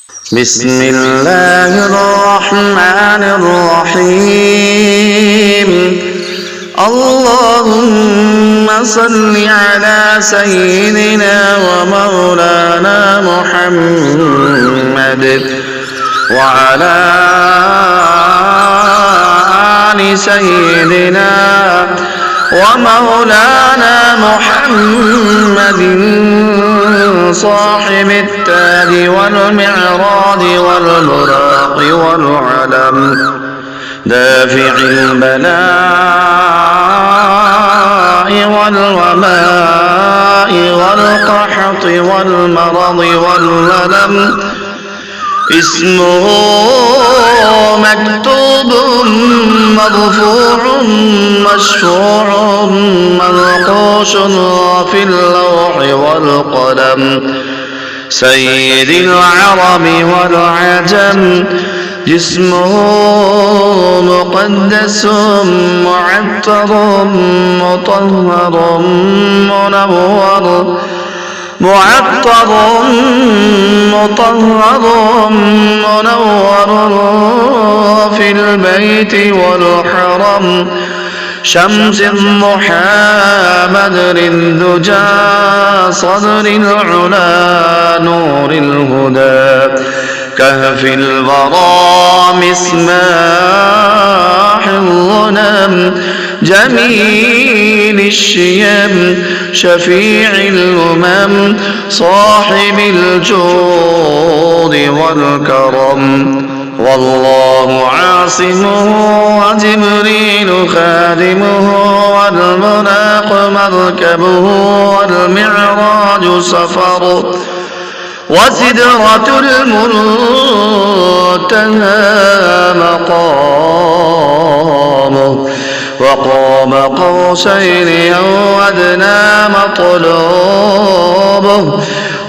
بسم الله الرحمن الرحيم اللهم صل على سيدنا ومولانا محمد وعلى آل سيدنا ومولانا محمد صاحب التاج والمعراج والبراق والعلم دافع البلاء والوباء والقحط والمرض والندم اسمه مكتوب مرفوع مشفوع منقوش في اللوح والقلم سيد العرب والعجم جسمه مقدس معطر مطهر منور معطر مطهر منور في البيت والحرم شمس الضحى بدر الدجى صدر العلا نور الهدى كهف الورى مصباح الظلم جميل الشيم شفيع الأمم صاحب الجود والكرم والله عاصمه وجبريل خادمه والملاك مركبه والمعراج سفر وسدرة المنتهى مقامه وقاب قوسين أو أدنى مطلوبه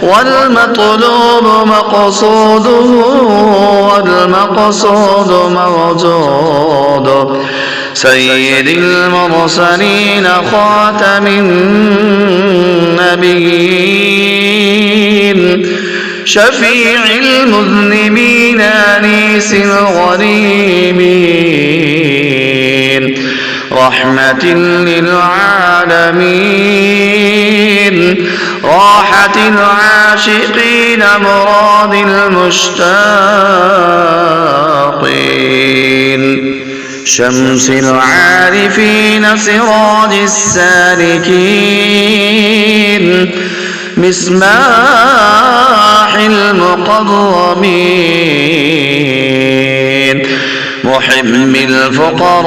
والمطلوب مقصوده والمقصود موجوده سيد المرسلين خاتم النبيين شفيع المذنبين أنيس الغريبين رحمة للعالمين راحة العاشقين مراد المشتاقين شمس العارفين سراج السالكين مصباح المقربين محب الفقراء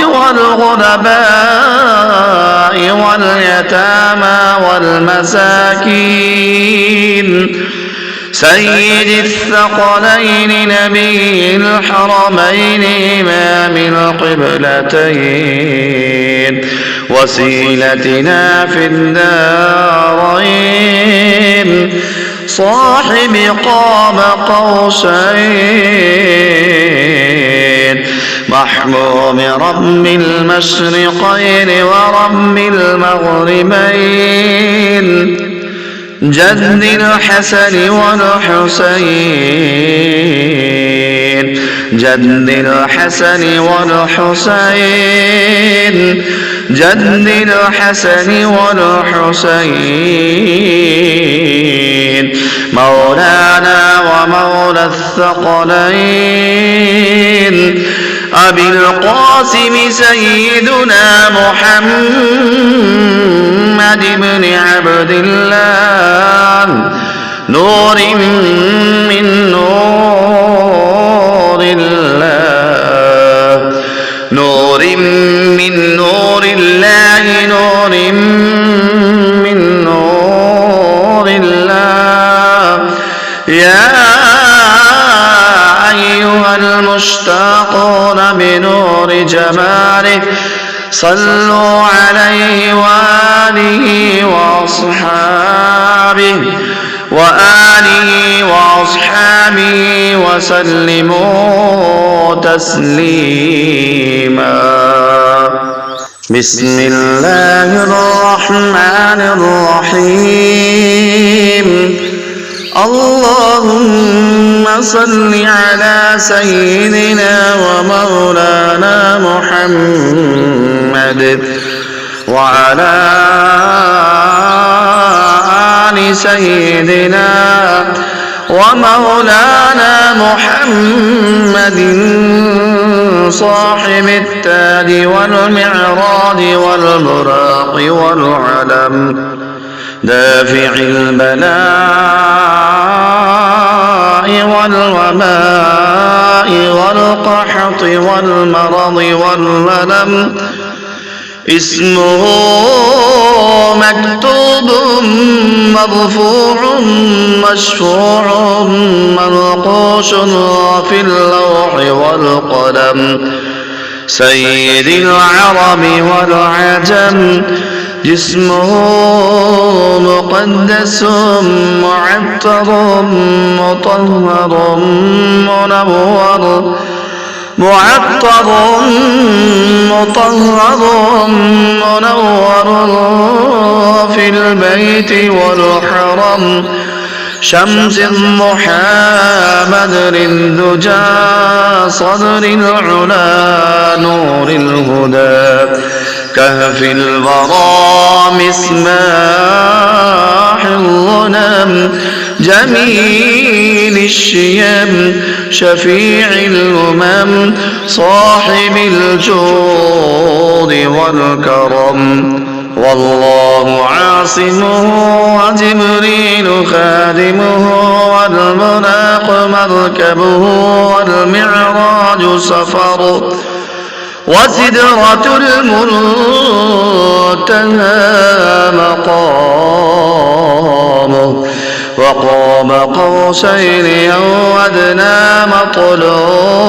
والغرباء واليتامى والمساكين سيد الثقلين نبي الحرمين إمام القبلتين وسيلتنا في الدارين صاحب قاب قوسين محبوب رب المشرقين ورب المغربين جد الحسن والحسين جد الحسن والحسين جد الحسن والحسين مولانا ومولى الثقلين أبي القاسم سيدنا محمد بن عبد الله نور من نور الله نور من نور الله نور من نور الله يا أيها المشتاقون بنور جماله صلوا عليه وآله وأصحابه وآله وأصحابه وسلموا تسليما بسم الله الرحمن الرحيم اللهم صل على سيدنا ومولانا محمد وعلى آل سيدنا ومولانا محمد صاحب التاج والمعراج والبراق والعلم دافع البلاء والوباء والقحط والمرض والولم اسمه مكتوب مرفوع مشفوع منقوش في اللوح والقلم سيد العرب والعجم جسمه مقدس معطر مطهر منور معطر مطهر منور في البيت والحرم شمس الضحى بدر الدجى صدر العلا نور الهدى كهف الورى مصباح الظلم جميل الشيم شفيع الأمم صاحب الجود والكرم والله عاصمه وجبريل خادمه والبراق مركبه والمعراج سفر وسدرة المنتهى مقامه وقاب قوسين أو أدنى مطلوبه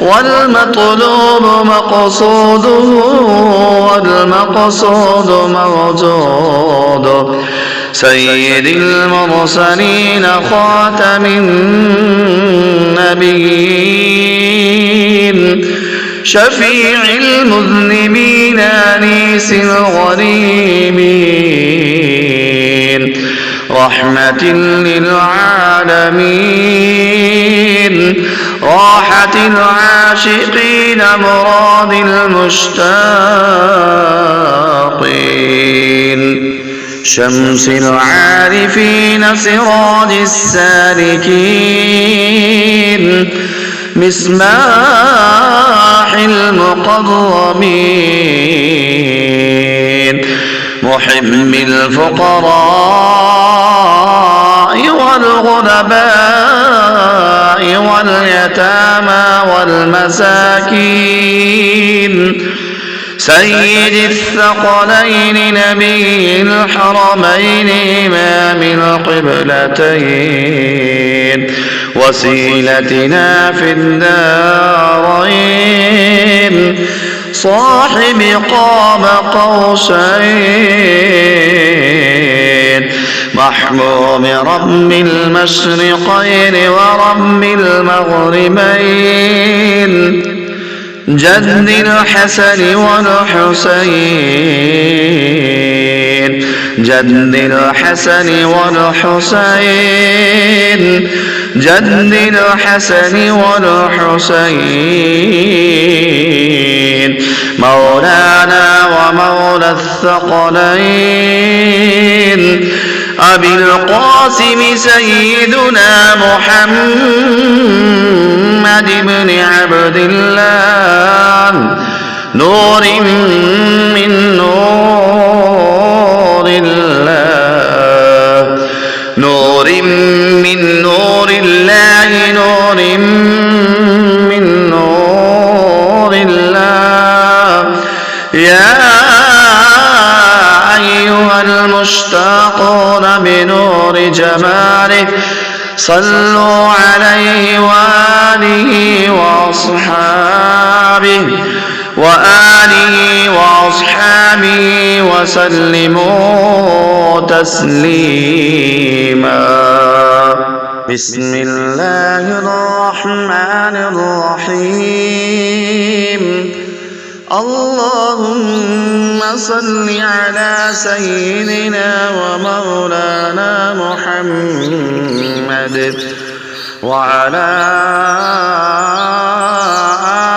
والمطلوب مقصوده والمقصود موجوده سيد المرسلين خاتم النبيين شفيع المذنبين أنيس الغريبين رحمة للعالمين راحة العاشقين مراد المشتاقين شمس العارفين سراج السالكين مصباح المقربين محب الفقراء والغرباء واليتامى والمساكين سيد الثقلين نبي الحرمين إمام القبلتين وسيلتنا في الدارين صاحب قاب قوسين محبوب رب المشرقين ورب المغربين جد الحسن والحسين جد الحسن والحسين جد الحسن والحسين مولانا ومولى الثقلين أبي القاسم سيدنا محمد بن عبد الله نور من نور الله نور من نور الله نور من نور الله يا أيها المشتاقون بنور جماله صلوا عليه وآله وأصحابه وآله وأصحابه وسلموا تسليما بسم الله الرحمن الرحيم اللهم صل على سيدنا ومولانا محمد وعلى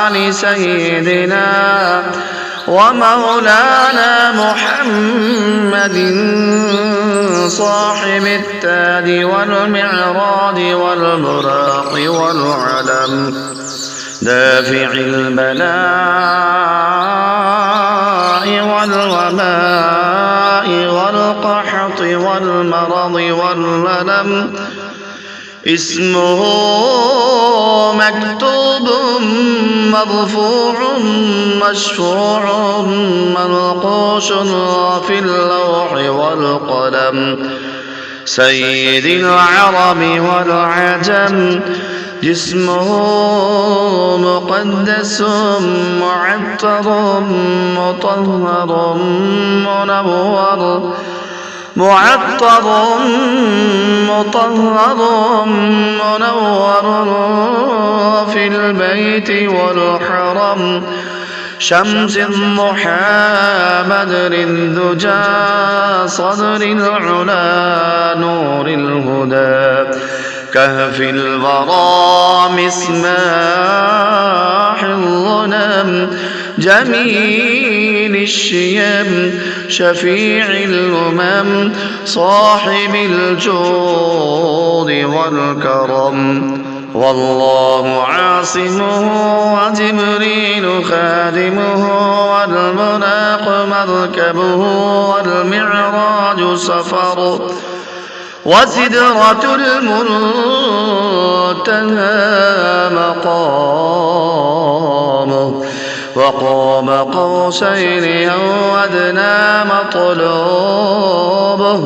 آل سيدنا ومولانا محمد صاحب التاج والمعراج والبراق والعلم دافع البلاء والوباء والقحط والمرض والألم اسمه مكتوب مرفوع مشفوع منقوش في اللوح والقلم سيد العرب والعجم جسمه مقدس معطر مطهر منور معطر مطهر منور في البيت والحرم شمس الضحى بدر الدجى صدر العلا نور الهدى كهف الورى مصباح الظلم جميل الشيم شفيع الأمم صاحب الجود والكرم والله عاصمه وجبريل خادمه والبراق مركبه والمعراج سفره وسدرة المنتهى مقامه وقاب قوسين أو أدنى مطلوبه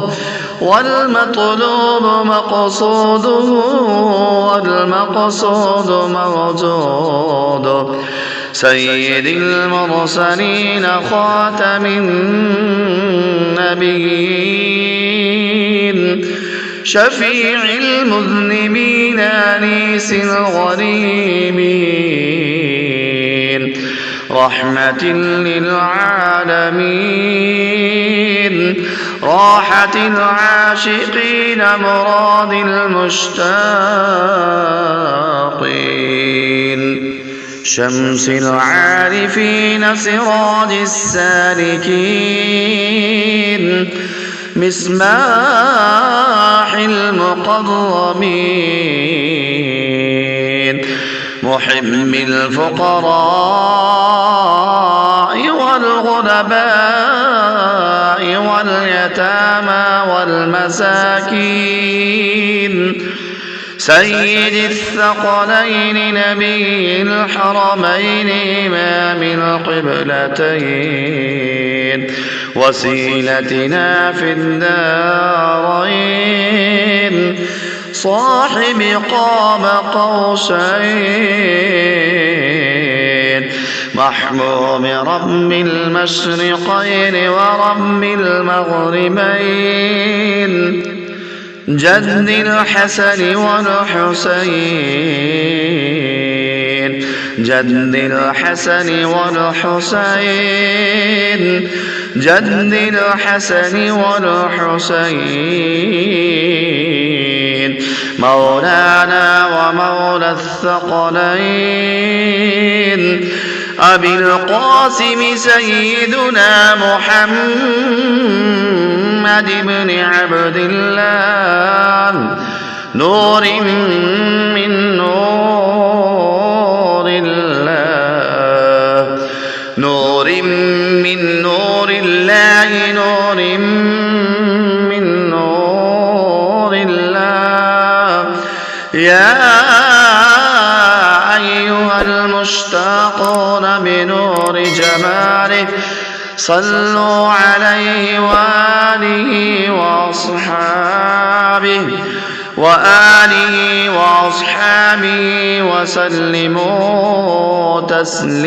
والمطلوب مقصوده والمقصود موجوده سيد المرسلين خاتم النبيين شفيع المذنبين أنيس الغريبين رحمة للعالمين راحة العاشقين مراد المشتاقين شمس العارفين سراج السالكين مصباح المقربين محب الفقراء والغرباء واليتامى والمساكين سيد الثقلين نبي الحرمين إمام القبلتين وسيلتنا في الدارين صاحب قاب قوسين محبوب رب المشرقين ورب المغربين جد الحسن والحسين جد الحسن والحسين جد الحسن والحسين مولانا ومولى الثقلين أبي القاسم سيدنا محمد بن عبد الله نور من نور الله نور من نور الله نور من نور الله يا أيها المشتاقون بنور جماله صلوا عليه وآله وأصحابه وآله وأصحابه وسلموا تسليما.